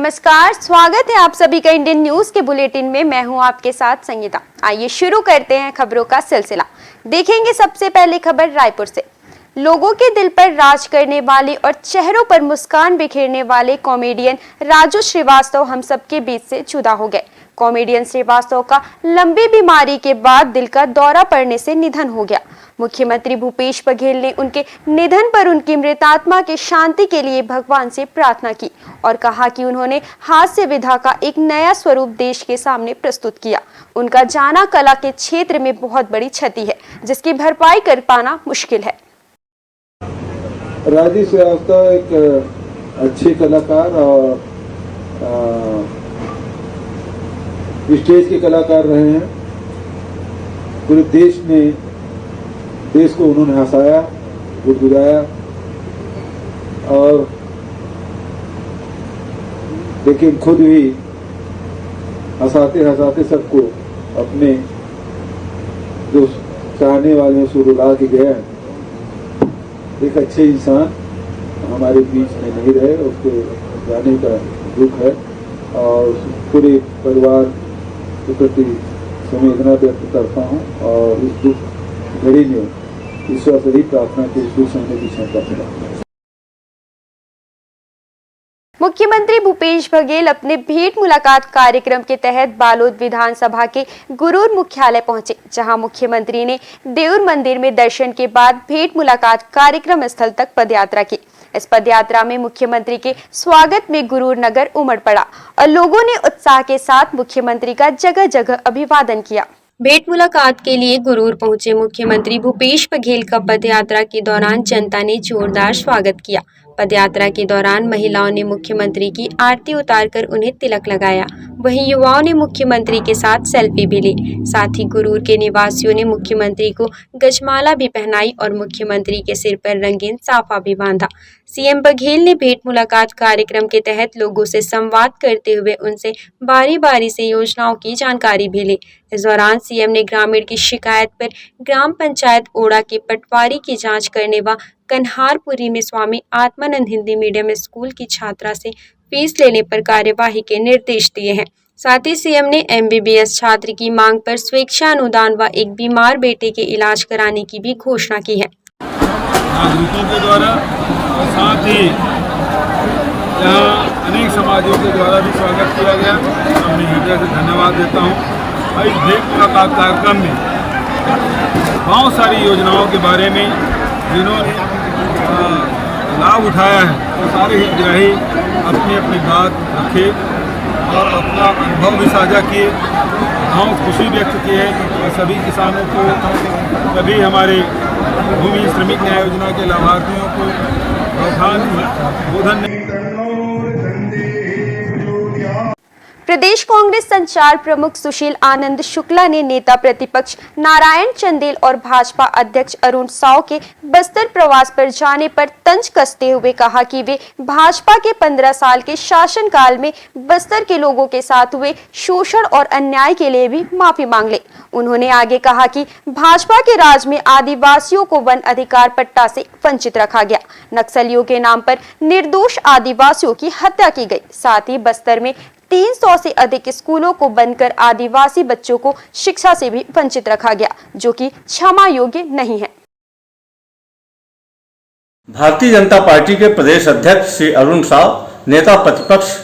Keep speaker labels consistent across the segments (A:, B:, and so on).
A: नमस्कार, स्वागत है आप सभी का इंडियन न्यूज के बुलेटिन में। मैं हूं आपके साथ संगीता। आइए शुरू करते हैं खबरों का सिलसिला। देखेंगे सबसे पहले खबर रायपुर से। लोगों के दिल पर राज करने वाले और चेहरों पर मुस्कान बिखेरने वाले कॉमेडियन राजू श्रीवास्तव हम सबके बीच से जुदा हो गए। कॉमेडियन श्रीवास्तव का लंबी बीमारी के बाद दिल का दौरा पड़ने से निधन हो गया। मुख्यमंत्री भूपेश बघेल ने उनके निधन पर उनकी मृतात्मा की शांति के लिए भगवान से प्रार्थना की और कहा कि उन्होंने हास्य विधा का एक नया स्वरूप देश के सामने प्रस्तुत किया। उनका जाना कला के क्षेत्र में बहुत बड़ी क्षति है, जिसकी भरपाई कर पाना मुश्किल है।
B: राजू श्रीवास्तव एक अच्छे कलाकार और स्टेज के कलाकार रहे हैं। पूरे देश को उन्होंने हंसाया, गुदगुदाया और लेकिन खुद भी हंसाते हंसाते सबको अपने जो चाहने वाले से रुला के गया। एक अच्छे इंसान हमारे बीच में नहीं रहे, उसके जाने का दुख है और पूरे परिवार के प्रति संवेदना व्यक्त करता हूँ और इस दुख घड़ी में ईश्वर से ही प्रार्थना की दुख सहने की क्षमता दिलाता हूँ।
A: मुख्यमंत्री भूपेश बघेल अपने भेंट मुलाकात कार्यक्रम के तहत बालोद विधानसभा के गुरूर मुख्यालय पहुंचे, जहां मुख्यमंत्री ने देउर मंदिर में दर्शन के बाद भेंट मुलाकात कार्यक्रम स्थल तक पदयात्रा की। इस पदयात्रा में मुख्यमंत्री के स्वागत में गुरूर नगर उमड़ पड़ा और लोगों ने उत्साह के साथ मुख्यमंत्री का जगह जगह अभिवादन किया। भेंट मुलाकात के लिए गुरूर पहुंचे मुख्यमंत्री भूपेश बघेल का पदयात्रा के दौरान जनता ने जोरदार स्वागत किया। पदयात्रा के दौरान महिलाओं ने मुख्यमंत्री की आरती उतारकर उन्हें तिलक लगाया। वहीं युवाओं ने मुख्यमंत्री के साथ सेल्फी भी ली। साथ ही गुरूर के निवासियों ने मुख्यमंत्री को गजमाला भी पहनाई और मुख्यमंत्री के सिर पर रंगीन साफा भी बांधा। सीएम बघेल ने भेंट मुलाकात कार्यक्रम के तहत लोगों से संवाद करते हुए उनसे बारी बारी से योजनाओं की जानकारी भी ली। इस दौरान सीएम ने ग्रामीण की शिकायत पर ग्राम पंचायत ओड़ा के पटवारी की जांच करने व कन्हारपुरी में स्वामी आत्मानंद हिंदी मीडियम स्कूल की छात्रा से फीस लेने पर कार्यवाही के निर्देश दिए हैं। साथ ही सीएम ने एमबीबीएस छात्र की मांग पर स्वेच्छा अनुदान व एक बीमार बेटे के इलाज कराने की भी घोषणा की है।
C: नागरिकों के द्वारा और साथ ही यहाँ अनेक समाजों के द्वारा भी स्वागत किया गया। मैं हृदय से धन्यवाद देता हूँ। इस भेंट मुलाकात कार्यक्रम में बहुत सारी योजनाओं के बारे में जिन्होंने लाभ उठाया है वो सारे हितग्राही अपनी अपनी बात रखे और अपना अनुभव भी साझा किए। गाँव खुशी व्यक्त की है और सभी किसानों को, सभी हमारे भूमि श्रमिक न्याय योजना के लाभार्थियों को गोधन।
A: प्रदेश कांग्रेस संचार प्रमुख सुशील आनंद शुक्ला ने नेता प्रतिपक्ष नारायण चंदेल और भाजपा अध्यक्ष अरुण साव के बस्तर प्रवास पर जाने पर तंज कसते हुए कहा कि वे भाजपा के 15 साल के शासनकाल में बस्तर के लोगों के साथ हुए शोषण और अन्याय के लिए भी माफी मांग ले। उन्होंने आगे कहा कि भाजपा के राज में आदिवासियों को वन अधिकार पट्टा से वंचित रखा गया। नक्सलियों के नाम पर निर्दोष आदिवासियों की हत्या की गई। साथ ही बस्तर में 300 से अधिक स्कूलों को बंद कर आदिवासी बच्चों को शिक्षा से भी वंचित रखा गया, जो कि क्षमा योग्य नहीं है।
D: भारतीय जनता पार्टी के प्रदेश अध्यक्ष श्री अरुण साव, नेता प्रतिपक्ष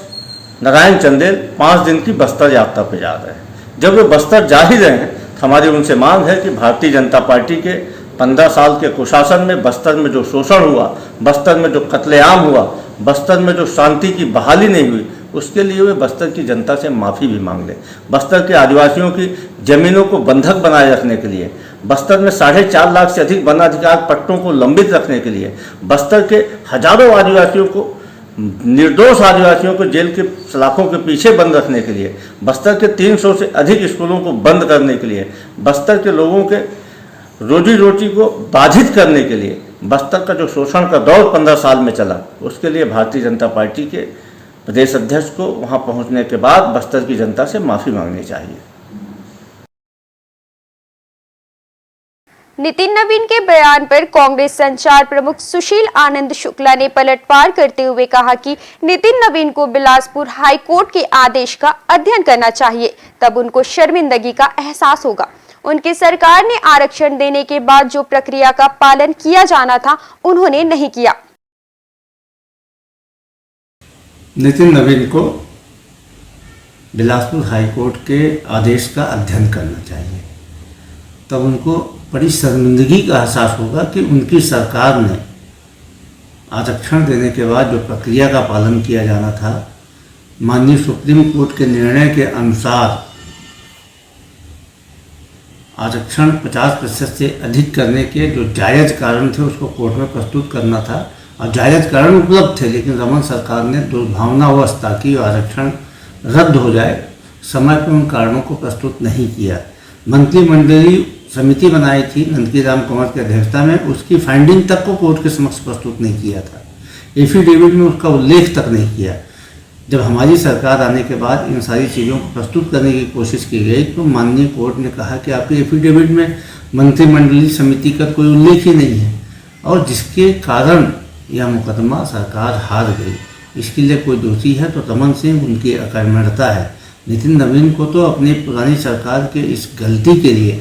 D: नारायण चंदेल 5 दिन की बस्तर यात्रा पर जा रहे हैं। जब वे बस्तर जा ही रहे हैं तो हमारी उनसे मांग है कि भारतीय जनता पार्टी के 15 साल के कुशासन में बस्तर में जो शोषण हुआ, बस्तर में जो कत्लेआम हुआ, बस्तर में जो शांति की बहाली नहीं हुई, उसके लिए वे बस्तर की जनता से माफ़ी भी मांग लें। बस्तर के आदिवासियों की ज़मीनों को बंधक बनाए रखने के लिए, बस्तर में 4.5 लाख से अधिक वन अधिकार पट्टों को लंबित रखने के लिए, बस्तर के हजारों आदिवासियों को, निर्दोष आदिवासियों को जेल के सलाखों के पीछे बंद रखने के लिए, बस्तर के 300 से अधिक स्कूलों को बंद करने के लिए, बस्तर के लोगों के रोजी रोटी को बाधित करने के लिए, बस्तर का जो शोषण का दौर 15 साल में चला, उसके लिए भारतीय जनता पार्टी के प्रदेश अध्यक्ष को वहां पहुंचने के बाद बस्तर की जनता से माफी मांगनी चाहिए।
A: नितिन नवीन के बयान पर कांग्रेस संचार प्रमुख सुशील आनंद शुक्ला ने पलटवार करते हुए कहा कि नितिन नवीन को बिलासपुर हाई कोर्ट के आदेश का अध्ययन करना चाहिए, तब उनको शर्मिंदगी का एहसास होगा। उनकी सरकार ने आरक्षण देने के बाद जो प्रक्रिया का पालन किया जाना था उन्होंने नहीं किया।
E: नितिन नवीन को बिलासपुर हाई कोर्ट के आदेश का अध्ययन करना चाहिए, तब उनको बड़ी शर्मिंदगी का एहसास होगा कि उनकी सरकार ने आरक्षण देने के बाद जो प्रक्रिया का पालन किया जाना था, माननीय सुप्रीम कोर्ट के निर्णय के अनुसार आरक्षण 50% से अधिक करने के जो जायज़ कारण थे उसको कोर्ट में प्रस्तुत करना था, और जायज़ कारण उपलब्ध थे, लेकिन रमन सरकार ने दुर्भावनावश ताकि आरक्षण रद्द हो जाए समय पर उन कारणों को प्रस्तुत नहीं किया। मंत्रिमंडलीय समिति बनाई थी नंदकी राम कंवर की अध्यक्षता में, उसकी फाइंडिंग तक को कोर्ट के समक्ष प्रस्तुत नहीं किया था, एफिडेविट में उसका उल्लेख तक नहीं किया। जब हमारी सरकार आने के बाद इन सारी चीज़ों को प्रस्तुत करने की कोशिश की गई तो माननीय कोर्ट ने कहा कि आपके एफिडेविट में मंत्रिमंडलीय समिति का कोई उल्लेख ही नहीं है, और जिसके कारण यह मुकदमा सरकार हार गई। इसके लिए कोई दोषी है तो रमन सिंह, उनकी अकर्मण्यता है। नितिन नवीन को तो अपनी पुरानी सरकार के इस गलती के लिए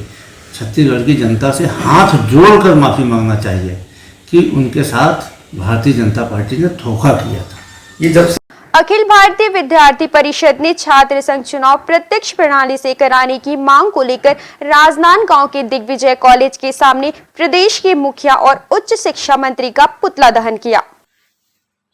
E: छत्तीसगढ़ की जनता से हाथ जोड़कर माफ़ी मांगना चाहिए कि उनके साथ भारतीय जनता पार्टी ने धोखा किया था। ये जब
A: अखिल भारतीय विद्यार्थी परिषद ने छात्र संघ चुनाव प्रत्यक्ष प्रणाली से कराने की मांग को लेकर राजनांदगांव के दिग्विजय कॉलेज के सामने प्रदेश के मुखिया और उच्च शिक्षा मंत्री का पुतला दहन किया।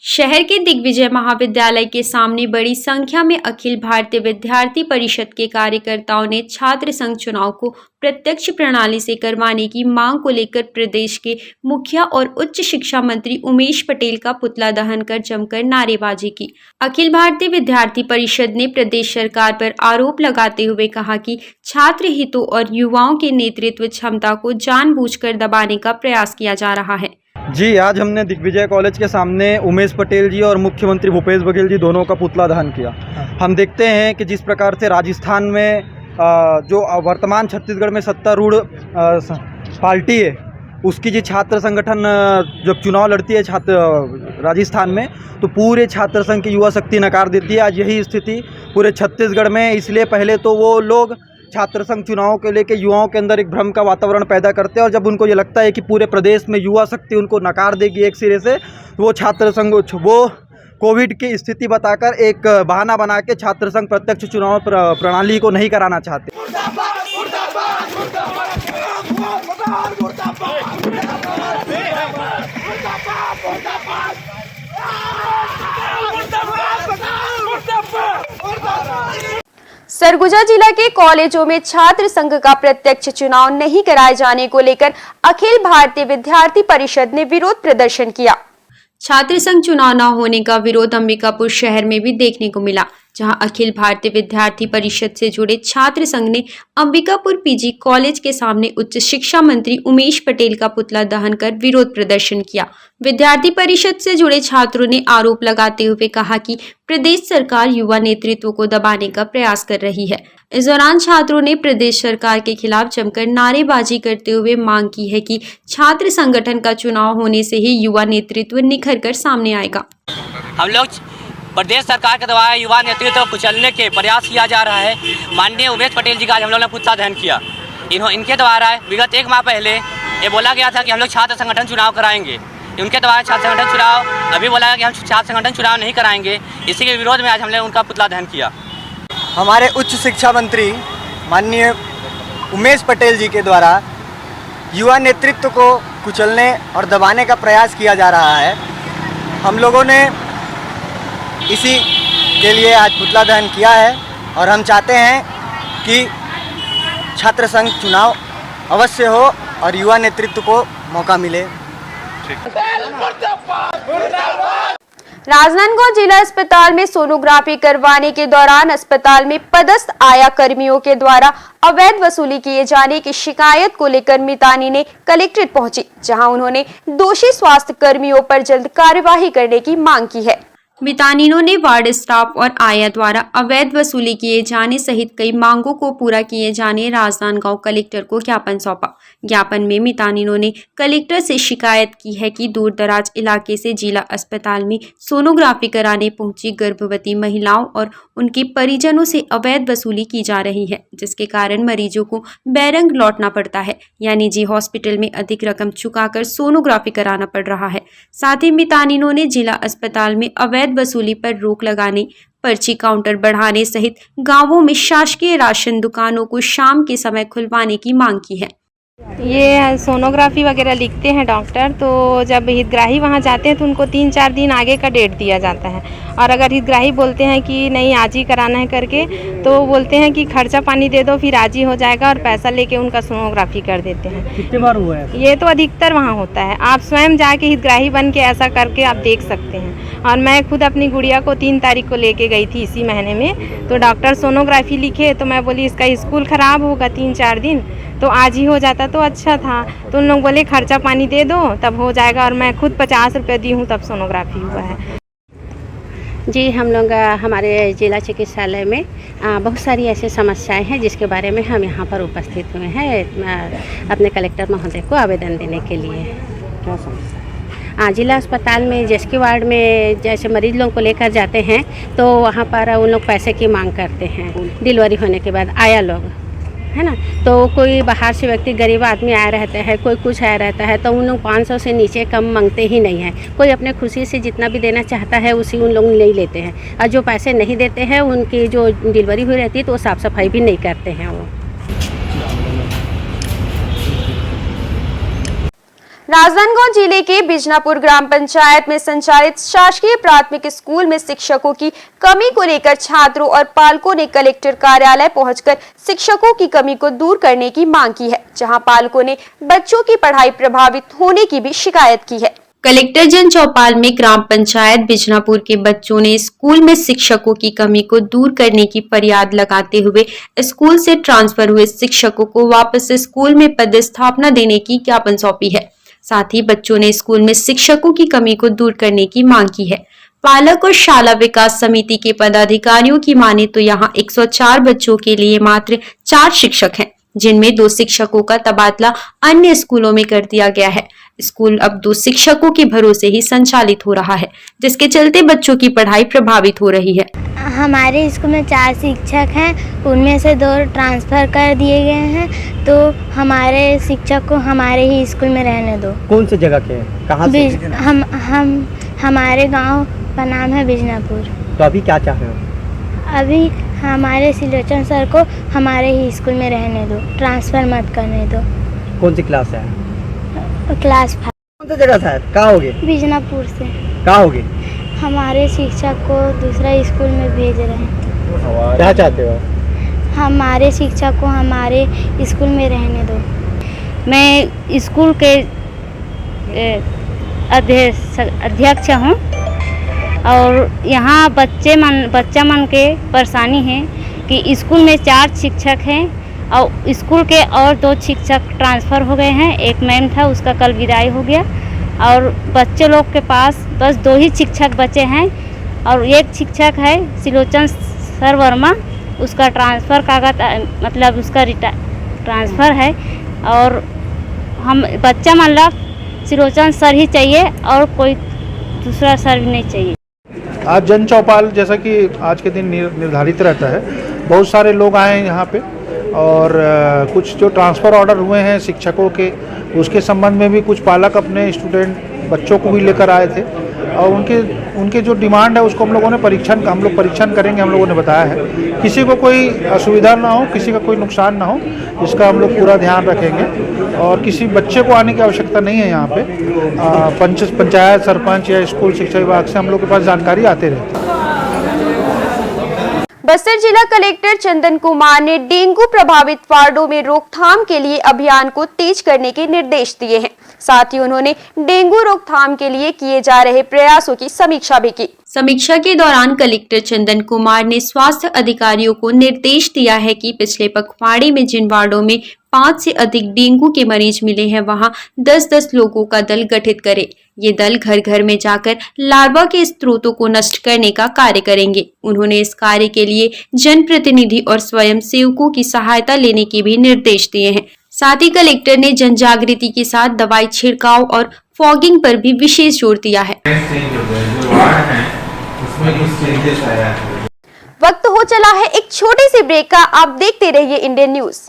A: शहर के दिग्विजय महाविद्यालय के सामने बड़ी संख्या में अखिल भारतीय विद्यार्थी परिषद के कार्यकर्ताओं ने छात्र संघ चुनाव को प्रत्यक्ष प्रणाली से करवाने की मांग को लेकर प्रदेश के मुखिया और उच्च शिक्षा मंत्री उमेश पटेल का पुतला दहन कर जमकर नारेबाजी की। अखिल भारतीय विद्यार्थी परिषद ने प्रदेश सरकार पर आरोप लगाते हुए कहा कि छात्र हितों और युवाओं के नेतृत्व क्षमता को जानबूझकर दबाने का प्रयास किया जा रहा है।
F: जी, आज हमने दिग्विजय कॉलेज के सामने उमेश पटेल जी और मुख्यमंत्री भूपेश बघेल जी दोनों का पुतला दहन किया। हम देखते हैं कि जिस प्रकार से राजस्थान में जो वर्तमान छत्तीसगढ़ में सत्तारूढ़ पार्टी है, उसकी जो छात्र संगठन जब चुनाव लड़ती है राजस्थान में, तो पूरे छात्र संघ की युवा शक्ति नकार देती है। आज यही स्थिति पूरे छत्तीसगढ़ में, इसलिए पहले तो वो लोग छात्र संघ चुनाव के लेके युवाओं के अंदर एक भ्रम का वातावरण पैदा करते हैं, और जब उनको ये लगता है कि पूरे प्रदेश में युवा शक्ति उनको नकार देगी एक सिरे से, वो छात्र संघ वो कोविड की स्थिति बताकर एक बहाना बना के छात्र संघ प्रत्यक्ष चुनाव प्रणाली को नहीं कराना चाहते।
A: सरगुजा जिला के कॉलेजों में छात्र संघ का प्रत्यक्ष चुनाव नहीं कराए जाने को लेकर अखिल भारतीय विद्यार्थी परिषद ने विरोध प्रदर्शन किया। छात्र संघ चुनाव न होने का विरोध अंबिकापुर शहर में भी देखने को मिला, जहां अखिल भारतीय विद्यार्थी परिषद से जुड़े छात्र संघ ने अंबिकापुर पीजी कॉलेज के सामने उच्च शिक्षा मंत्री उमेश पटेल का पुतला दहन कर विरोध प्रदर्शन किया। विद्यार्थी परिषद से जुड़े छात्रों ने आरोप लगाते हुए कहा कि प्रदेश सरकार युवा नेतृत्व को दबाने का प्रयास कर रही है। इस दौरान छात्रों ने प्रदेश सरकार के खिलाफ जमकर नारेबाजी करते हुए मांग की है कि छात्र संगठन का चुनाव होने से ही युवा नेतृत्व निखर कर सामने आएगा।
G: हम लोग प्रदेश सरकार के द्वारा युवा नेतृत्व को कुचलने के प्रयास किया जा रहा है। माननीय उमेश पटेल जी का आज हम लोगों ने पुतला दहन किया। इनके द्वारा विगत 1 माह पहले ये बोला गया था कि हम लोग छात्र संगठन चुनाव कराएंगे। उनके द्वारा छात्र संगठन चुनाव अभी बोला गया कि हम छात्र संगठन चुनाव नहीं कराएंगे। इसी के विरोध में आज हमने उनका पुतला दहन किया।
F: हमारे उच्च शिक्षा मंत्री माननीय उमेश पटेल जी के द्वारा युवा नेतृत्व को कुचलने और दबाने का प्रयास किया जा रहा है। हम लोगों ने इसी के लिए आज पुतला दहन किया है, और हम चाहते हैं कि छात्र संघ चुनाव अवश्य हो और युवा नेतृत्व को मौका मिले।
A: राजनांदगांव जिला अस्पताल में सोनोग्राफी करवाने के दौरान अस्पताल में पदस्थ आया कर्मियों के द्वारा अवैध वसूली किए जाने की शिकायत को लेकर मितानी ने कलेक्ट्रेट पहुंची, जहां उन्होंने दोषी स्वास्थ्य कर्मियों पर जल्द कार्यवाही करने की मांग की है। मितानिनों ने वार्ड स्टाफ और आया द्वारा अवैध वसूली किए जाने सहित कई मांगों को पूरा किए जाने राजनांदगांव कलेक्टर को ज्ञापन सौंपा। ज्ञापन में मितानिनों ने कलेक्टर से शिकायत की है कि दूर दराज इलाके से जिला अस्पताल में सोनोग्राफी कराने पहुंची गर्भवती महिलाओं और उनके परिजनों से अवैध वसूली की जा रही है, जिसके कारण मरीजों को बैरंग लौटना पड़ता है, यानी जी हॉस्पिटल में अधिक रकम चुकाकर सोनोग्राफी कराना पड़ रहा है। साथ ही मितानिनों ने जिला अस्पताल में अवैध वसूली पर रोक लगाने, पर्ची काउंटर बढ़ाने सहित गांवों में शासकीय राशन दुकानों को शाम के समय खुलवाने की मांग की है।
H: ये सोनोग्राफी वगैरह लिखते हैं डॉक्टर, तो जब हितग्राही वहाँ जाते हैं तो उनको 3-4 दिन आगे का डेट दिया जाता है, और अगर हितग्राही बोलते हैं कि नहीं आज ही कराना है करके, तो वो बोलते हैं कि खर्चा पानी दे दो फिर आज ही हो जाएगा, और पैसा लेके उनका सोनोग्राफी कर देते हैं।
F: कितने बार हुआ है?
H: ये तो अधिकतर वहाँ होता है। आप स्वयं जाके हितग्राही बन के ऐसा करके आप देख सकते हैं। और मैं खुद अपनी गुड़िया को 3 तारीख को लेके गई थी इसी महीने में, तो डॉक्टर सोनोग्राफी लिखे, तो मैं बोली इसका स्कूल ख़राब होगा 3-4 दिन, तो आज ही हो जाता तो अच्छा था। तो उन लोग बोले खर्चा पानी दे दो तब हो जाएगा, और मैं खुद 50 रुपये दी हूँ तब सोनोग्राफी हुआ है।
I: जी, हम लोग हमारे जिला चिकित्सालय में बहुत सारी ऐसी समस्याएं हैं जिसके बारे में हम यहाँ पर उपस्थित हुए हैं अपने कलेक्टर महोदय को आवेदन देने के लिए।
F: क्या समस्या?
I: जिला अस्पताल में जेएसके वार्ड में जैसे मरीज लोगों को लेकर जाते हैं तो वहाँ पर उन लोग पैसे की मांग करते हैं डिलीवरी होने के बाद, आया लोग है ना, तो कोई बाहर से व्यक्ति गरीब आदमी आया रहता है, कोई कुछ आया रहता है, तो उन लोग 500 से नीचे कम मांगते ही नहीं हैं। कोई अपने खुशी से जितना भी देना चाहता है उसी उन लोग ले लेते हैं, और जो पैसे नहीं देते हैं उनकी जो डिलीवरी हुई रहती है तो वो साफ़ सफाई भी नहीं करते हैं वो।
A: राजनांदगांव जिले के बिजनापुर ग्राम पंचायत में संचालित शासकीय प्राथमिक स्कूल में शिक्षकों की कमी को लेकर छात्रों और पालकों ने कलेक्टर कार्यालय पहुंचकर शिक्षकों की कमी को दूर करने की मांग की है, जहां पालकों ने बच्चों की पढ़ाई प्रभावित होने की भी शिकायत की है। कलेक्टर जन चौपाल में ग्राम पंचायत बिजनापुर के बच्चों ने स्कूल में शिक्षकों की कमी को दूर करने की फरियाद लगाते हुए स्कूल से ट्रांसफर हुए शिक्षकों को वापस स्कूल में पदस्थापना देने की ज्ञापन सौंपी है। साथ ही बच्चों ने स्कूल में शिक्षकों की कमी को दूर करने की मांग की है। पालक और शाला विकास समिति के पदाधिकारियों की माने तो यहाँ 104 बच्चों के लिए मात्र 4 शिक्षक हैं, जिनमें 2 शिक्षकों का तबादला अन्य स्कूलों में कर दिया गया है। स्कूल अब 2 शिक्षकों के भरोसे ही संचालित हो रहा है, जिसके चलते बच्चों की पढ़ाई प्रभावित हो रही है।
J: हमारे स्कूल में 4 शिक्षक हैं, उनमें से 2 ट्रांसफ़र कर दिए गए हैं, तो हमारे शिक्षक को हमारे ही स्कूल में रहने दो।
F: कौन सी जगह के हैं? कहाँ से?
J: हमारे गांव का नाम है बिजनापुर।
F: तो अभी क्या चाह रहे हो?
J: अभी हमारे सिलोचन सर को हमारे ही स्कूल में रहने दो, ट्रांसफ़र मत करने दो।
F: कौन सी क्लास है?
J: क्लास 5।
F: कौन सी जगह था? कहाँ होगे?
J: बिजनापुर से।
F: कहाँ होगे?
J: हमारे शिक्षक को दूसरा स्कूल में भेज रहे हैं।
F: क्या चाहते हो?
J: हमारे शिक्षक को हमारे स्कूल में रहने दो।
I: मैं स्कूल के अध्यक्ष हूँ, और यहाँ बच्चा मन के परेशानी है कि स्कूल में 4 शिक्षक हैं और स्कूल के और 2 शिक्षक ट्रांसफ़र हो गए हैं। एक मैम था, उसका कल विदाई हो गया, और बच्चे लोग के पास बस 2 ही शिक्षक बचे हैं, और एक शिक्षक है सिलोचन सर वर्मा, उसका ट्रांसफ़र कागज मतलब उसका ट्रांसफ़र है, और हम बच्चा मन लोग सिलोचन सर ही चाहिए और कोई दूसरा सर भी नहीं चाहिए।
K: आज जन चौपाल जैसा कि आज के दिन निर्धारित रहता है, बहुत सारे लोग आए हैं यहाँ पे, और कुछ जो ट्रांसफ़र ऑर्डर हुए हैं शिक्षकों के, उसके संबंध में भी कुछ पालक अपने स्टूडेंट बच्चों को भी लेकर आए थे, और उनके जो डिमांड है उसको हम लोग परीक्षण करेंगे। हम लोगों ने बताया है किसी को कोई असुविधा ना हो, किसी का कोई नुकसान ना हो, इसका हम लोग पूरा ध्यान रखेंगे। और किसी बच्चे को आने की आवश्यकता नहीं है यहाँ पे। पंचायत सरपंच या स्कूल शिक्षा विभाग से हम लोग के पास जानकारी आते रहती है।
A: बस्तर जिला कलेक्टर चंदन कुमार ने डेंगू प्रभावित वार्डों में रोकथाम के लिए अभियान को तेज करने के निर्देश दिए हैं। साथ ही उन्होंने डेंगू रोकथाम के लिए किए जा रहे प्रयासों की समीक्षा भी की। समीक्षा के दौरान कलेक्टर चंदन कुमार ने स्वास्थ्य अधिकारियों को निर्देश दिया है कि पिछले पखवाड़े में जिन वार्डों में 5 से अधिक डेंगू के मरीज मिले हैं वहां 10-10 लोगों का दल गठित करे। ये दल घर घर में जाकर लार्वा के स्रोतों को नष्ट करने का कार्य करेंगे। उन्होंने इस कार्य के लिए जनप्रतिनिधि और स्वयं सेवकों की सहायता लेने के भी निर्देश दिए हैं। साथ ही कलेक्टर ने जन जागृति के साथ दवाई छिड़काव और फॉगिंग पर भी विशेष जोर दिया है। वक्त हो चला है एक छोटे से ब्रेक का। आप देखते रहिए इंडियन न्यूज।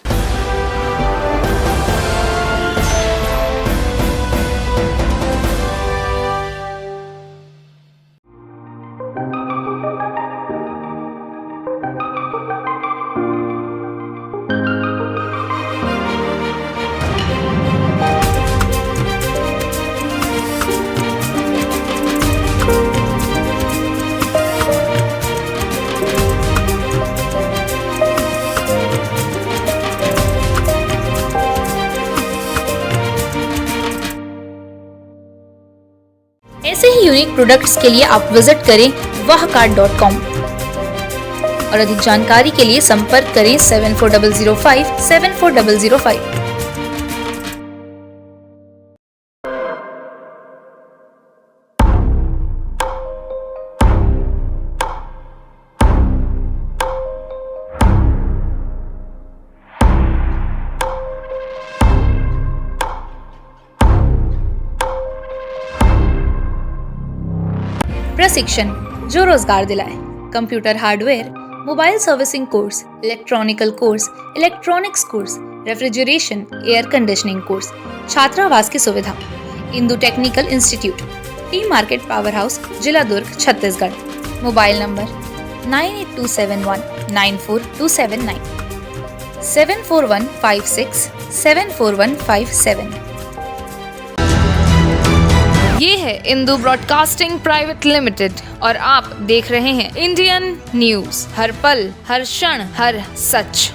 L: ऐसे ही यूनिक प्रोडक्ट्स के लिए आप विजिट करें wahcard.com और अधिक जानकारी के लिए संपर्क करें 7400574005। प्रशिक्षण जो रोजगार दिलाए। Computer hardware, mobile servicing course, electronical course, electronics course, refrigeration, air conditioning course, छात्रावास की सुविधा। Indu technical institute, T market power house, जिला दुर्ग, छत्तीसगढ़। Mobile number 9827194279, 74156741157। ये है इंदु ब्रॉडकास्टिंग प्राइवेट लिमिटेड और आप देख रहे हैं इंडियन न्यूज, हर पल, हर क्षण, हर सच।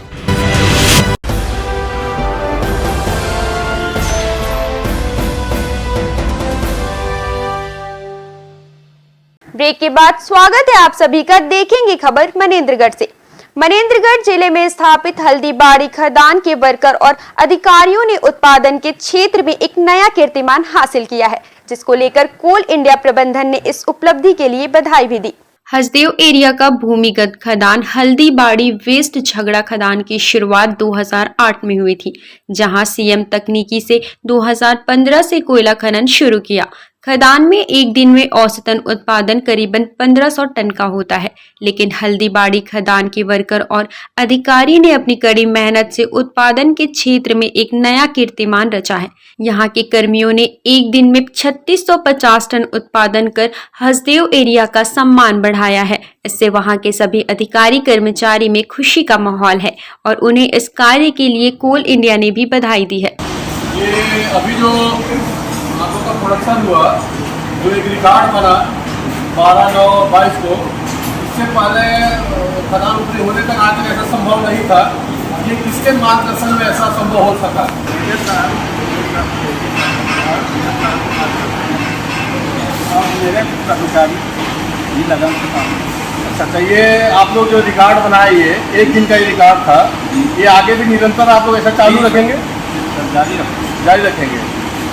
A: ब्रेक के बाद स्वागत है आप सभी का। देखेंगे खबर मनेंद्रगढ़ से। मनेंद्रगढ़ जिले में स्थापित हल्दीबाड़ी खदान के वर्कर और अधिकारियों ने उत्पादन के क्षेत्र में एक नया कीर्तिमान हासिल किया है, जिसको लेकर कोल इंडिया प्रबंधन ने इस उपलब्धि के लिए बधाई भी दी। हसदेव एरिया का भूमिगत खदान हल्दीबाड़ी वेस्ट झगड़ा खदान की शुरुआत 2008 में हुई थी, जहां सीएम तकनीकी से 2015 से कोयला खनन शुरू किया। खदान में एक दिन में औसतन उत्पादन करीबन 1500 टन का होता है, लेकिन हल्दीबाड़ी खदान के वर्कर और अधिकारी ने अपनी कड़ी मेहनत से उत्पादन के क्षेत्र में एक नया कीर्तिमान रचा है। यहाँ के कर्मियों ने एक दिन में 3650 टन उत्पादन कर हसदेव एरिया का सम्मान बढ़ाया है। इससे वहाँ के सभी अधिकारी कर्मचारी में खुशी का माहौल है और उन्हें इस कार्य के लिए कोल इंडिया ने भी बधाई दी है।
C: ये अभी जो आप लोग का प्रोडक्शन हुआ, जो एक रिकॉर्ड बना 12/9/22 को, इससे पहले खदान ऊपरी होने तक आज तक ऐसा संभव नहीं था। ये किसके मार्गदर्शन में ऐसा संभव हो सका? मेरे कर्मचारी ही लगन से काम। अच्छा, ये आप लोग जो रिकॉर्ड बनाए, ये एक दिन का ही रिकॉर्ड था, ये आगे भी निरंतर आप लोग ऐसा चालू रखेंगे? जारी रखेंगे।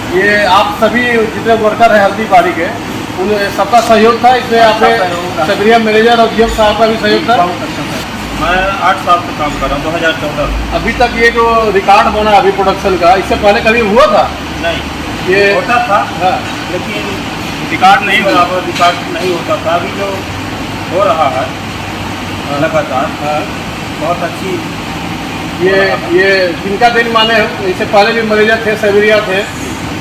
C: ये आप सभी जितने वर्कर हैं हल्दीबाड़ी के, उन सबका सहयोग था इसमें? आपने सबरिया मैनेजर और जीएम साहब का भी सहयोग था?
M: मैं 8 साल से काम कर रहा हूँ, 2014।
C: अभी तक ये जो रिकॉर्ड बना अभी प्रोडक्शन का, इससे पहले कभी हुआ था?
M: नहीं,
C: ये
M: होता था।
C: हाँ,
M: लेकिन रिकॉर्ड नहीं बराबर रिकॉर्ड नहीं होता था। अभी जो हो रहा है लगातार, बहुत अच्छी।
C: ये जिनका दिन माने, इससे पहले भी मैनेजर थे, सबरिया थे,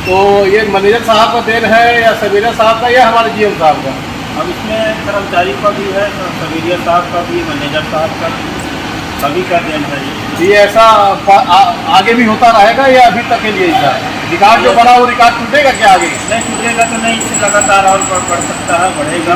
C: तो ये मैनेजर साहब का देन है या सबरिया साहब का या हमारे जीएम साहब का?
M: अब इसमें कर्मचारी का भी है, सबरिया साहब का भी, मैनेजर साहब का, सभी का देन है।
C: ये ऐसा आगे भी होता रहेगा या अभी तक के लिए था? रिकॉर्ड जो बना वो रिकॉर्ड टूटेगा क्या आगे?
M: नहीं टूटेगा तो नहीं, इससे लगातार और बढ़ सकता है, बढ़ेगा।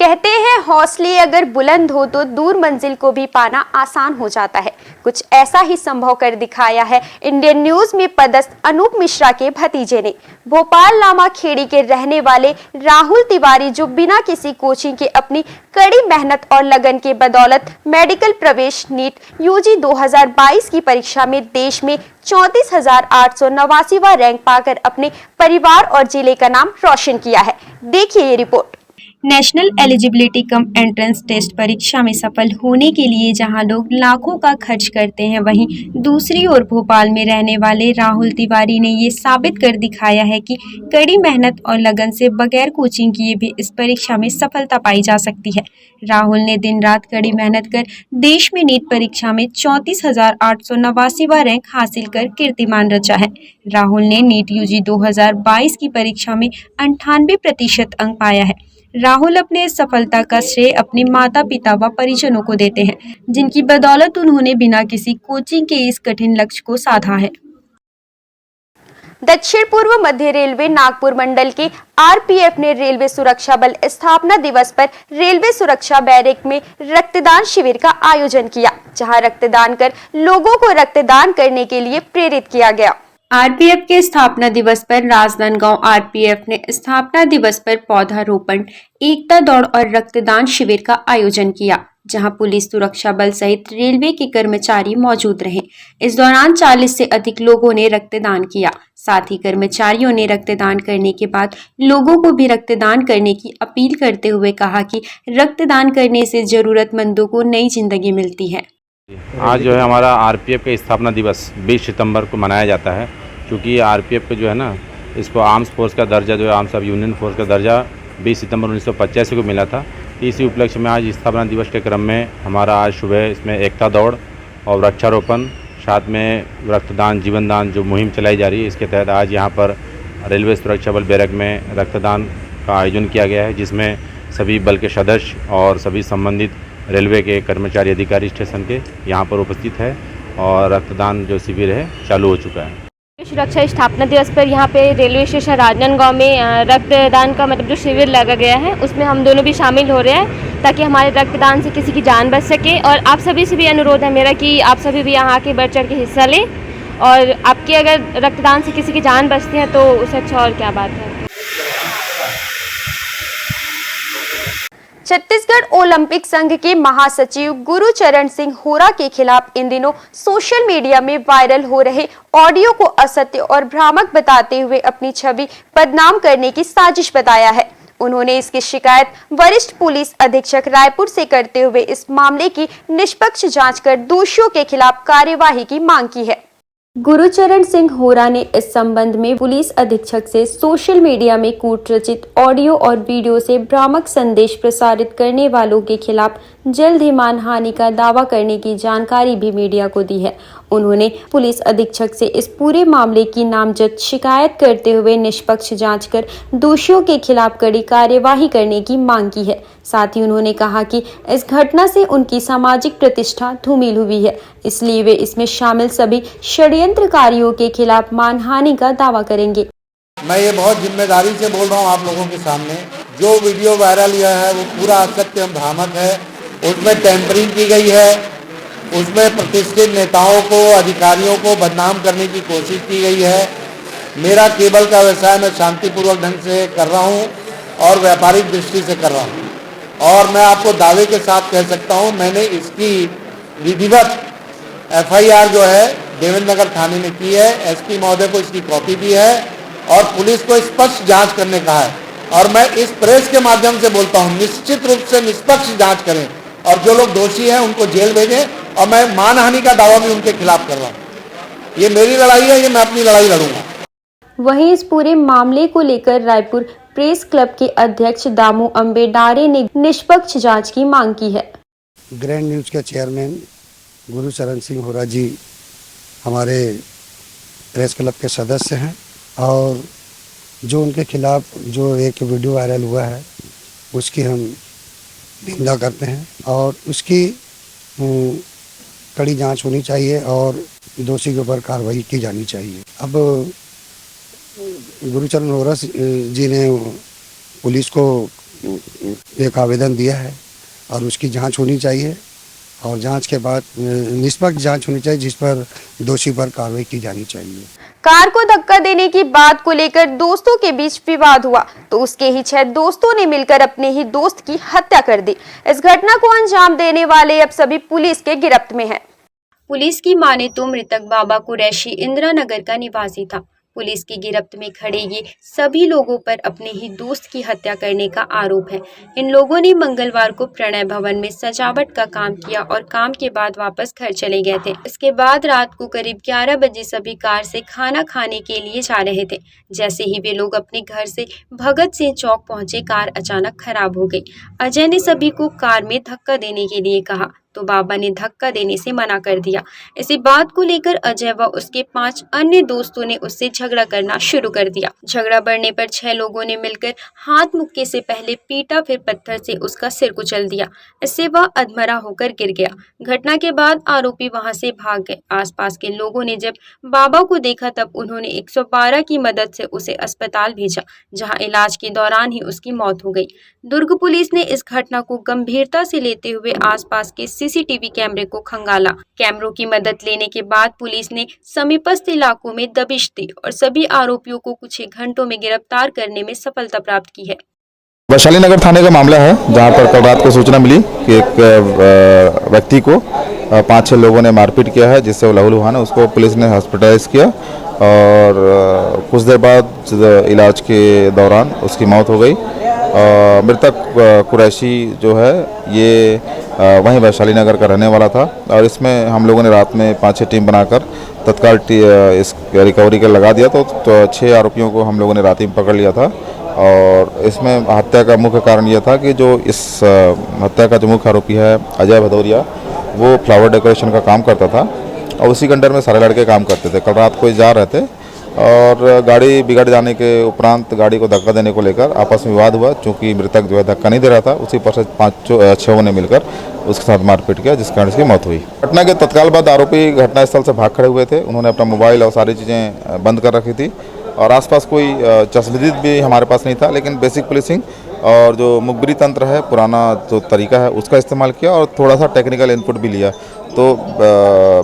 A: कहते हैं हौसले अगर बुलंद हो तो दूर मंजिल को भी पाना आसान हो जाता है। कुछ ऐसा ही संभव कर दिखाया है इंडियन न्यूज में पदस्थ अनूप मिश्रा के भतीजे ने। भोपाल लामा खेड़ी के रहने वाले राहुल तिवारी, जो बिना किसी कोचिंग के अपनी कड़ी मेहनत और लगन के बदौलत मेडिकल प्रवेश नीट यूजी 2022 की परीक्षा में देश में 34,889वां रैंक पाकर अपने परिवार और जिले का नाम रोशन किया है। देखिए ये report. National eligibility cum entrance test परीक्षा में सफल होने के लिए जहां लोग लाखों का खर्च करते हैं, वहीं दूसरी ओर भोपाल में रहने वाले राहुल तिवारी ने ये साबित कर दिखाया है कि कड़ी मेहनत और लगन से बगैर कोचिंग किए भी इस परीक्षा में सफलता पाई जा सकती है। राहुल ने दिन रात कड़ी मेहनत कर देश में नीट परीक्षा में 34,889वां रैंक हासिल कर कीर्तिमान रचा है। राहुल ने नीट यूजी 2022 की परीक्षा में 98% अंक पाया है। राहुल अपने इस सफलता का श्रेय अपने माता पिता व परिजनों को देते हैं, जिनकी बदौलत उन्होंने बिना किसी कोचिंग के इस कठिन लक्ष्य को साधा है। दक्षिण पूर्व मध्य रेलवे नागपुर मंडल के आरपीएफ ने रेलवे सुरक्षा बल स्थापना दिवस पर रेलवे सुरक्षा बैरक में रक्तदान शिविर का आयोजन किया, जहां रक्तदान कर लोगों को रक्तदान करने के लिए प्रेरित किया गया। आरपीएफ के स्थापना दिवस पर राजनांदगांव आरपीएफ ने स्थापना दिवस पर पौधारोपण, एकता दौड़ और रक्तदान शिविर का आयोजन किया, जहां पुलिस सुरक्षा बल सहित रेलवे के कर्मचारी मौजूद रहे। इस दौरान 40 से अधिक लोगों ने रक्तदान किया। साथ ही कर्मचारियों ने रक्तदान करने के बाद लोगों को भी रक्तदान करने की अपील करते हुए कहा कि रक्तदान करने से जरूरतमंदों को नई जिंदगी मिलती है।
N: आज जो है हमारा आरपीएफ का स्थापना दिवस 20 सितंबर को मनाया जाता है, क्योंकि आरपीएफ को जो है ना, इसको आर्म्स फोर्स का दर्जा, जो है आर्म्स ऑफ यूनियन फोर्स का दर्जा 20 सितंबर 1985 को मिला था। इसी उपलक्ष्य में आज स्थापना दिवस के क्रम में हमारा आज सुबह इसमें एकता दौड़ और वृक्षारोपण, साथ में रक्तदान जीवनदान जो मुहिम चलाई जा रही है, इसके तहत आज यहाँ पर रेलवे सुरक्षा बल बैरक में रक्तदान का आयोजन किया गया है, जिसमें सभी बल के सदस्य और सभी संबंधित रेलवे के कर्मचारी अधिकारी स्टेशन के यहाँ पर उपस्थित है और रक्तदान जो शिविर है चालू हो चुका है।
O: सुरक्षा स्थापना दिवस पर यहाँ पे रेलवे स्टेशन राजनांदगांव में रक्तदान का जो शिविर लगा गया है, उसमें हम दोनों भी शामिल हो रहे हैं ताकि हमारे रक्तदान से किसी की जान बच सके। और आप सभी से भी अनुरोध है मेरा कि आप सभी भी यहाँ आके बढ़ चढ़ के हिस्सा लें, और आपकी अगर रक्तदान से किसी की जान बचती है तो उससे अच्छा और क्या बात है।
A: छत्तीसगढ़ ओलंपिक संघ के महासचिव गुरुचरण सिंह होरा के खिलाफ इन दिनों सोशल मीडिया में वायरल हो रहे ऑडियो को असत्य और भ्रामक बताते हुए अपनी छवि बदनाम करने की साजिश बताया है। उन्होंने इसकी शिकायत वरिष्ठ पुलिस अधीक्षक रायपुर से करते हुए इस मामले की निष्पक्ष जांच कर दोषियों के खिलाफ कार्यवाही की मांग की है। गुरुचरण सिंह होरा ने इस संबंध में पुलिस अधीक्षक से सोशल मीडिया में कूट रचित ऑडियो और वीडियो से भ्रामक संदेश प्रसारित करने वालों के खिलाफ जल्द ही मानहानि का दावा करने की जानकारी भी मीडिया को दी है। उन्होंने पुलिस अधीक्षक से इस पूरे मामले की नामजद शिकायत करते हुए निष्पक्ष जांच कर दोषियों के खिलाफ कड़ी कार्यवाही करने की मांग की है। साथ ही उन्होंने कहा कि इस घटना से उनकी सामाजिक प्रतिष्ठा धूमिल हुई है, इसलिए वे इसमें शामिल सभी षड्यंत्रकारियों के खिलाफ मानहानि का दावा करेंगे।
P: मैं ये बहुत जिम्मेदारी से बोल रहा हूँ आप लोगों के सामने, जो वीडियो वायरल हुआ है वो पूरा असत्य एवं भ्रामक है। उसमें टेम्परिंग की गई है, उसमें प्रतिष्ठित नेताओं को, अधिकारियों को बदनाम करने की कोशिश की गई है। मेरा केबल का व्यवसाय मैं शांतिपूर्वक ढंग से कर रहा हूँ और व्यापारिक दृष्टि से कर रहा हूँ, और मैं आपको दावे के साथ कह सकता हूँ मैंने इसकी विधिवत एफआईआर जो है देवेंद्र नगर थाने में की है। एसपी महोदय को इसकी कॉपी दी है और पुलिस को स्पष्ट जांच करने कहा है। और मैं इस प्रेस के माध्यम से बोलता हूं, निश्चित रूप से निष्पक्ष जांच करें और जो लोग दोषी हैं उनको जेल भेजें, और मैं मानहानि का दावा भी उनके खिलाफ कर रहा हूं। ये मेरी लड़ाई है, ये मैं अपनी लड़ाई लड़ूंगा।
A: वहीं इस पूरे मामले को लेकर रायपुर प्रेस क्लब के अध्यक्ष दामू अम्बेडारे ने निष्पक्ष जांच की मांग की है।
Q: ग्रैंड न्यूज के चेयरमैन गुरुचरण सिंह होरा जी हमारे प्रेस क्लब के सदस्य हैं, और जो उनके खिलाफ जो एक वीडियो वायरल हुआ है उसकी हम निंदा करते हैं और उसकी कड़ी जांच होनी चाहिए और दोषी के ऊपर कार्रवाई की जानी चाहिए। अब गुरुचरण होरा जी ने पुलिस को एक आवेदन दिया है और उसकी जांच होनी चाहिए और जांच के बाद निष्पक्ष जांच होनी चाहिए जिस पर दोषी पर कार्रवाई की जानी चाहिए।
A: कार को धक्का देने की बात को लेकर दोस्तों के बीच विवाद हुआ तो उसके ही 6 दोस्तों ने मिलकर अपने ही दोस्त की हत्या कर दी। इस घटना को अंजाम देने वाले अब सभी पुलिस के गिरफ्त में हैं। पुलिस की माने तो मृतक बाबा कुरैशी इंदिरा नगर का निवासी था। पुलिस की गिरफ्त में खड़े ये सभी लोगों पर अपने ही दोस्त की हत्या करने का आरोप है। इन लोगों ने मंगलवार को प्रणय भवन में सजावट का काम किया और काम के बाद वापस घर चले गए थे। इसके बाद रात को करीब 11 बजे सभी कार से खाना खाने के लिए जा रहे थे। जैसे ही वे लोग अपने घर से भगत सिंह चौक पहुंचे, कार अचानक खराब हो गई। अजय ने सभी को कार में धक्का देने के लिए कहा तो बाबा ने धक्का देने से मना कर दिया। इसी बात को लेकर अजय व उसके 5 अन्य दोस्तों ने उससे झगड़ा करना शुरू कर दिया। झगड़ा बढ़ने पर 6 लोगों ने मिलकर हाथ मुक्के से पहले पीटा, फिर पत्थर से उसका सिर कुचल दिया। इससे वह अधमरा होकर गिर गया। घटना के बाद आरोपी वहां से भाग गए। आसपास के लोगों ने जब बाबा को देखा तब उन्होंने 112 की मदद से उसे अस्पताल भेजा, जहाँ इलाज के दौरान ही उसकी मौत हो गई। दुर्ग पुलिस ने इस घटना को गंभीरता से लेते हुए आसपास के सीसीटीवी कैमरे को खंगाला। कैमरों की मदद लेने के बाद पुलिस ने समीपस्थ इलाकों में दबिश दी और सभी आरोपियों को कुछ ही घंटों में गिरफ्तार करने में सफलता प्राप्त की है।
R: वैशाली नगर थाने का मामला है, जहां पर कल रात को सूचना मिली कि एक व्यक्ति को 5-6 लोगों ने मारपीट किया है, जिससे वो लहूलुहान है। उसको पुलिस ने हॉस्पिटलाइज किया और कुछ देर बाद इलाज के दौरान उसकी मौत हो गई। मृतक कुरैशी जो है ये वहीं वैशाली नगर का रहने वाला था और इसमें हम लोगों ने रात में 5-6 टीम बनाकर तत्काल इस रिकवरी का लगा दिया। तो 6 आरोपियों को हम लोगों ने रात में पकड़ लिया था और इसमें हत्या का मुख्य कारण यह था कि जो इस हत्या का जो मुख्य आरोपी है अजय भदौरिया, वो फ्लावर डेकोरेशन का काम करता था और उसी के अंडर में सारे लड़के काम करते थे। कल रात को जा रहे थे और गाड़ी बिगड़ जाने के उपरांत गाड़ी को धक्का देने को लेकर आपस में विवाद हुआ। चूँकि मृतक जो है धक्का नहीं दे रहा था, उसी पर से 5-6 ने मिलकर उसके साथ मारपीट किया, जिस कारण उसकी मौत हुई। घटना के तत्काल बाद आरोपी घटनास्थल से भाग खड़े हुए थे। उन्होंने अपना मोबाइल और सारी चीज़ें बंद कर रखी थी और आसपास कोई चश्मदीद भी हमारे पास नहीं था, लेकिन बेसिक पुलिसिंग और जो मुखबिरी तंत्र है, पुराना जो तरीका है, उसका इस्तेमाल किया और थोड़ा सा टेक्निकल इनपुट भी लिया। तो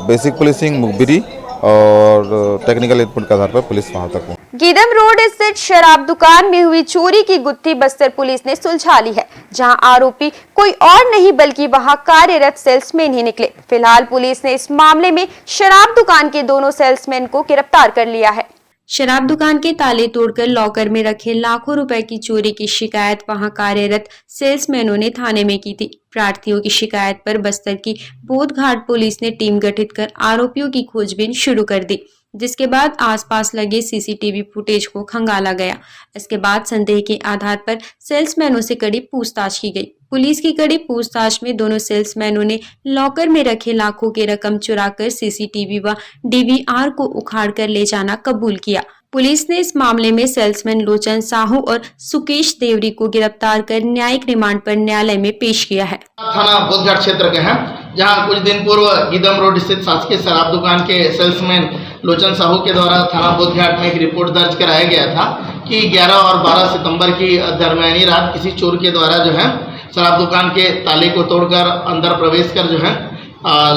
R: बेसिक पुलिसिंग, मुखबिरी और टेक्निकल इनपुट के आधार पर पुलिस वहां तक पहुंची।
A: गीदम रोड स्थित शराब दुकान में हुई चोरी की गुत्थी बस्तर पुलिस ने सुलझा ली है, जहां आरोपी कोई और नहीं बल्कि वहां कार्यरत सेल्समैन ही निकले। फिलहाल पुलिस ने इस मामले में शराब दुकान के दोनों सेल्समैन को गिरफ्तार कर लिया है। शराब दुकान के ताले तोड़कर लॉकर में रखे लाखों रुपए की चोरी की शिकायत वहां कार्यरत सेल्समैनों ने थाने में की थी। प्रार्थियों की शिकायत पर बस्तर की बोधघाट पुलिस ने टीम गठित कर आरोपियों की खोजबीन शुरू कर दी, जिसके बाद आसपास लगे सीसीटीवी फुटेज को खंगाला गया। इसके बाद संदेह के आधार पर सेल्समैनों से कड़ी पूछताछ की गई। पुलिस की कड़ी पूछताछ में दोनों सेल्समैनों ने लॉकर में रखे लाखों की रकम चुराकर सीसीटीवी व डीवीआर को उखाड़कर ले जाना कबूल किया। पुलिस ने इस मामले में सेल्समैन लोचन साहू और सुकेश देवरी को गिरफ्तार कर न्यायिक रिमांड पर न्यायालय में पेश किया है।
S: थाना बोधघाट क्षेत्र के हैं, जहां कुछ दिन पूर्व गीदम रोड स्थित शासकीय शराब दुकान के सेल्समैन लोचन साहू के द्वारा थाना बोधघाट में एक रिपोर्ट दर्ज कराया गया था कि 11 और 12 सितंबर की दरमियानी रात किसी चोर के द्वारा जो है शराब दुकान के ताले को तोड़कर अंदर प्रवेश कर जो है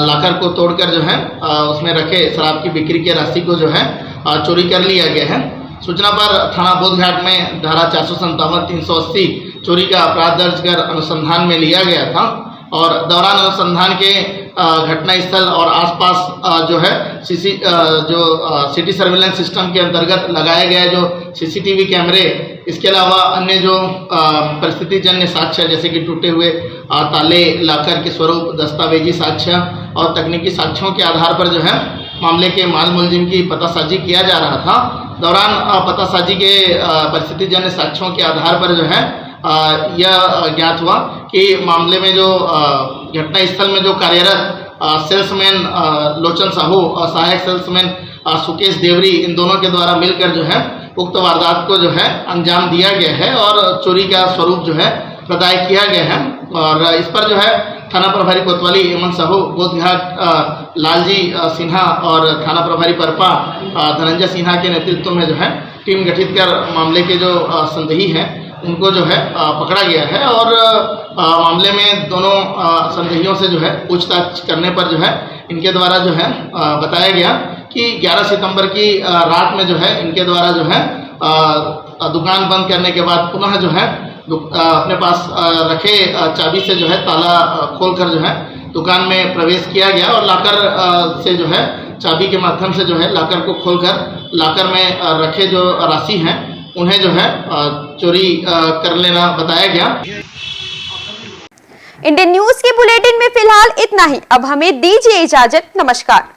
S: लाकर को तोड़कर जो है उसमें रखे शराब की बिक्री की राशि को जो है चोरी कर लिया गया है। सूचना पर थाना बोधघाट में धारा 457, 380 चोरी का अपराध दर्ज कर अनुसंधान में लिया गया था और दौरान अनुसंधान के घटनास्थल और आसपास जो है सिटी सर्विलेंस सिस्टम के अंतर्गत लगाए गए जो सीसीटीवी कैमरे, इसके अलावा अन्य जो परिस्थिति जन्य साक्ष्य जैसे कि टूटे हुए ताले, लाकर के स्वरूप, दस्तावेजी साक्ष्य और तकनीकी साक्ष्यों के आधार पर जो है मामले के माल मुलजिम की पतासाजी किया जा रहा था। दौरान पतासाजी के परिस्थिति जन्य साक्ष्यों के आधार पर जो है यह ज्ञात हुआ कि मामले में जो घटनास्थल में जो कार्यरत सेल्समैन लोचन साहू और सहायक सेल्समैन सुकेश देवरी, इन दोनों के द्वारा मिलकर जो है उक्त वारदात को जो है अंजाम दिया गया है और चोरी का स्वरूप जो है प्रदाय किया गया है। और इस पर जो है थाना प्रभारी कोतवाली हेमंत साहू, बोधघाट लालजी सिन्हा और थाना प्रभारी परपा धनंजय सिन्हा के नेतृत्व में जो है टीम गठित कर मामले के जो संदेही हैं उनको जो है पकड़ा गया है और मामले में दोनों संदेहियों से जो है पूछताछ करने पर जो है इनके द्वारा जो है बताया गया कि 11 सितंबर की रात में जो है इनके द्वारा जो है दुकान बंद करने के बाद पुनः जो है अपने पास रखे चाबी से जो है ताला खोलकर जो है दुकान में प्रवेश किया गया और लाकर से जो है चाबी के माध्यम से जो है लाकर को खोलकर लाकर में रखे जो राशि हैं उन्हें जो है चोरी कर लेना बताया गया।
A: इंडियन न्यूज के बुलेटिन में फिलहाल इतना ही। अब हमें दीजिए इजाजत। नमस्कार।